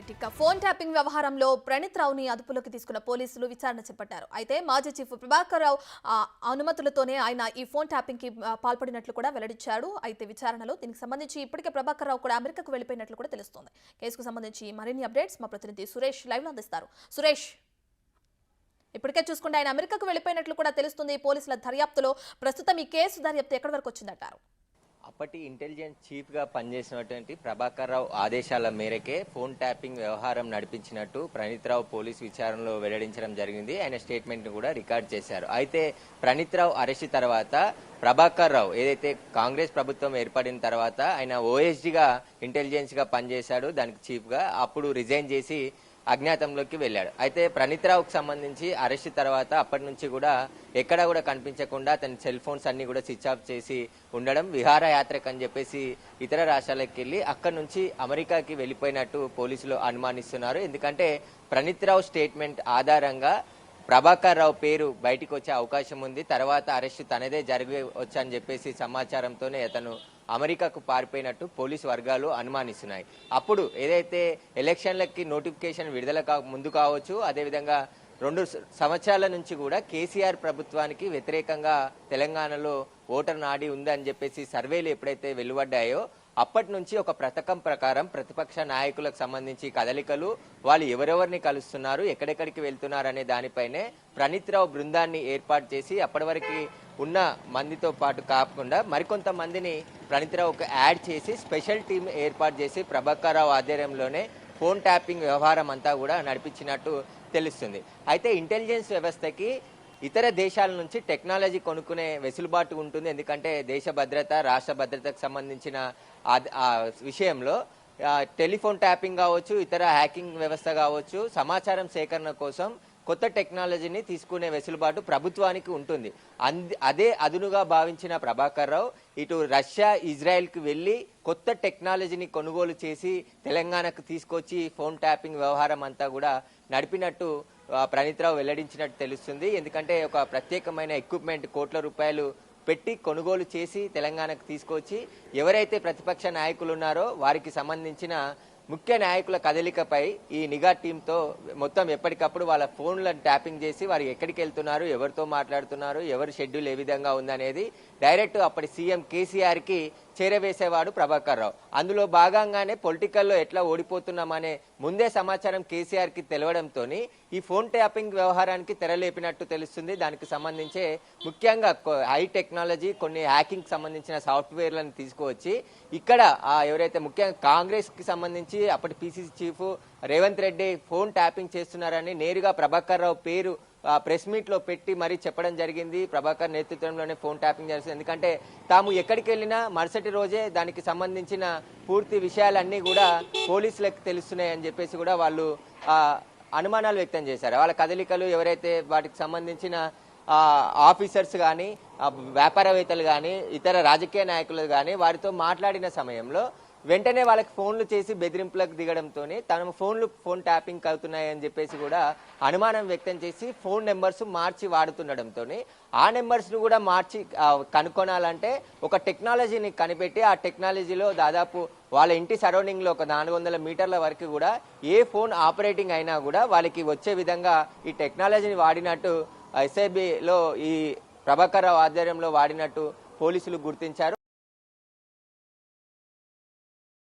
Right ఇక phone tapping వ్యవహారంలో ప్రణీత్ రావుని అదుపులోకి తీసుకున్న పోలీసులు విచారణ చేపట్టారు. అయితే మాజీ చీఫ్ ప్రభాకర్ రావు అనుమతులతోనే ఆయన ఈ ఫోన్ ట్యాపింగ్ కి పాల్పడినట్లు కూడా వెల్లడించాడు. అయితే విచారణలో దీనికి సంబంధించి ఇప్పటికే ప్రభాకర్ రావు కూడా అమెరికాకు వెళ్లిపోయినట్లు కూడా తెలుస్తోంది. కేసుకు సంబంధించి మరిన్ని అప్డేట్స్ మా ప్రతినిధి సురేష్ లైవ్ లో అందిస్తారు. సురేష్, ఇప్పటికే చూసుకుంటే ఆయన అమెరికాకు వెళ్లిపోయినట్లు కూడా తెలుస్తుంది. పోలీసుల దర్యాప్తులో ప్రస్తుతం ఈ కేసు దర్యాప్తు ఎక్కడి వరకు వచ్చిందంటారు? అప్పటి ఇంటెలిజెన్స్ చీఫ్ గా పనిచేసినటువంటి ప్రభాకర్ రావు ఆదేశాల మేరకే ఫోన్ ట్యాపింగ్ వ్యవహారం నడిపించినట్టు ప్రణీత్ రావు పోలీసు విచారణలో వెల్లడించడం జరిగింది. ఆయన స్టేట్మెంట్ ను కూడా రికార్డ్ చేశారు. అయితే ప్రణీత్ రావు అరెస్ట్ తర్వాత ప్రభాకర్ రావు ఏదైతే కాంగ్రెస్ ప్రభుత్వం ఏర్పడిన తర్వాత ఆయన ఓఎస్డీగా ఇంటెలిజెన్స్ గా పనిచేశాడు, దానికి చీఫ్ గా. అప్పుడు రిజైన్ చేసి అజ్ఞాతంలోకి వెళ్ళాడు. అయితే ప్రణీత్ రావుకు సంబంధించి అరెస్ట్ తర్వాత అప్పటి నుంచి కూడా ఎక్కడా కూడా కనిపించకుండా తన సెల్ ఫోన్స్ అన్ని కూడా స్విచ్ ఆఫ్ చేసి ఉండడం, విహారయాత్రకు అని చెప్పేసి ఇతర రాష్ట్రాలకు వెళ్ళి అక్కడి నుంచి అమెరికాకి వెళ్ళిపోయినట్టు పోలీసులు అనుమానిస్తున్నారు. ఎందుకంటే ప్రణీత్ రావు స్టేట్మెంట్ ఆధారంగా ప్రభాకర్ రావు పేరు బయటికి వచ్చే అవకాశం ఉంది. తర్వాత అరెస్టు తనదే జరగవచ్చని చెప్పేసి సమాచారంతోనే అతను అమెరికాకు పారిపోయినట్టు పోలీసు వర్గాలు అనుమానిస్తున్నాయి. అప్పుడు ఏదైతే ఎలక్షన్లకి నోటిఫికేషన్ విడుదల ముందు కావచ్చు, అదేవిధంగా 2 సంవత్సరాల నుంచి కూడా కేసీఆర్ ప్రభుత్వానికి వ్యతిరేకంగా తెలంగాణలో ఓటర్ నాడి ఉందని చెప్పేసి సర్వేలు ఎప్పుడైతే వెలువడ్డాయో అప్పటి నుంచి ఒక పథకం ప్రకారం ప్రతిపక్ష నాయకులకు సంబంధించి కదలికలు, వాళ్ళు ఎవరెవరిని కలుస్తున్నారు, ఎక్కడెక్కడికి వెళ్తున్నారు అనే దానిపైనే ప్రణీత్ రావు బృందాన్ని ఏర్పాటు చేసి అప్పటి వరకు ఉన్న మందితో పాటు కాకుండా మరికొంతమందిని ప్రణీత్ రావుకు యాడ్ చేసి స్పెషల్ టీం ఏర్పాటు చేసి ప్రభాకర్ రావు ఆధ్వర్యంలోనే ఫోన్ ట్యాపింగ్ వ్యవహారం అంతా కూడా నడిపించినట్టు తెలుస్తుంది. అయితే ఇంటెలిజెన్స్ వ్యవస్థకి ఇతర దేశాల నుంచి టెక్నాలజీ కొనుక్కునే వెసులుబాటు ఉంటుంది. ఎందుకంటే దేశ భద్రత, రాష్ట్ర భద్రతకు సంబంధించిన విషయంలో టెలిఫోన్ ట్యాపింగ్ కావచ్చు, ఇతర హ్యాకింగ్ వ్యవస్థ కావచ్చు, సమాచారం సేకరణ కోసం కొత్త టెక్నాలజీని తీసుకునే వెసులుబాటు ప్రభుత్వానికి ఉంటుంది. అదే అదునుగా భావించిన ప్రభాకర్ రావు ఇటు రష్యా, ఇజ్రాయెల్కి వెళ్లి కొత్త టెక్నాలజీని కొనుగోలు చేసి తెలంగాణకు తీసుకొచ్చి ఫోన్ ట్యాపింగ్ వ్యవహారం అంతా కూడా నడిపినట్టు ప్రణీత్ రావు వెల్లడించినట్టు తెలుస్తుంది. ఎందుకంటే ఒక ప్రత్యేకమైన ఎక్విప్మెంట్ కోట్ల రూపాయలు పెట్టి కొనుగోలు చేసి తెలంగాణకు తీసుకొచ్చి ఎవరైతే ప్రతిపక్ష నాయకులు ఉన్నారో వారికి సంబంధించిన ముఖ్య నాయకుల కదలికపై ఈ నిఘా టీంతో మొత్తం ఎప్పటికప్పుడు వాళ్ళ ఫోన్లను ట్యాపింగ్ చేసి వారు ఎక్కడికి వెళ్తున్నారు, ఎవరితో మాట్లాడుతున్నారు, ఎవరి షెడ్యూల్ ఏ విధంగా ఉందనేది డైరెక్ట్ అప్పటి సీఎం కేసీఆర్ కి చేరవేసేవాడు ప్రభాకర్ రావు. అందులో భాగంగానే పొలిటికల్లో ఎట్లా ఓడిపోతున్నామనే ముందే సమాచారం కేసీఆర్ కి తెలవడంతో ఈ ఫోన్ ట్యాపింగ్ వ్యవహారానికి తెరలేపినట్టు తెలుస్తుంది. దానికి సంబంధించే ముఖ్యంగా హై టెక్నాలజీ, కొన్ని హ్యాకింగ్ సంబంధించిన సాఫ్ట్వేర్లను తీసుకువచ్చి ఇక్కడ ఎవరైతే ముఖ్యంగా కాంగ్రెస్ కి సంబంధించి అప్పటి PCC chief Revanth Reddy phone tapping చేస్తున్నారని నేరుగా ప్రభాకర్ రావు పేరు ప్రెస్ మీట్ లో పెట్టి మరీ చెప్పడం జరిగింది. ప్రభాకర్ నేతృత్వంలోనే ఫోన్ ట్యాపింగ్ చేస్తుంది. ఎందుకంటే తాము ఎక్కడికి వెళ్ళినా మరుసటి రోజే దానికి సంబంధించిన పూర్తి విషయాలన్నీ కూడా పోలీసులకు తెలుస్తున్నాయి అని చెప్పేసి కూడా వాళ్ళు అనుమానాలు వ్యక్తం చేశారు. వాళ్ళ కదలికలు ఎవరైతే వాటికి సంబంధించిన ఆఫీసర్స్ కానీ, వ్యాపారవేత్తలు కానీ, ఇతర రాజకీయ నాయకులు కానీ వారితో మాట్లాడిన సమయంలో వెంటనే వాళ్ళకి ఫోన్లు చేసి బెదిరింపులకు దిగడంతో ఫోన్ ట్యాపింగ్ అవుతున్నాయని చెప్పేసి కూడా అనుమానం వ్యక్తం చేసి ఫోన్ నెంబర్స్ మార్చి వాడుతుండడంతో ఆ నెంబర్స్ ను కూడా మార్చి కనుక్కోనాలంటే ఒక టెక్నాలజీని కనిపెట్టి ఆ టెక్నాలజీలో దాదాపు వాళ్ళ ఇంటి సరౌండింగ్ లో ఒక 400 మీటర్ల వరకు కూడా ఏ ఫోన్ ఆపరేటింగ్ అయినా కూడా వాళ్ళకి వచ్చే విధంగా ఈ టెక్నాలజీని వాడినట్టు ఎస్ఐబిలో ఈ ప్రభాకర్ రావు ఆధ్వర్యంలో వాడినట్టు పోలీసులు గుర్తించారు.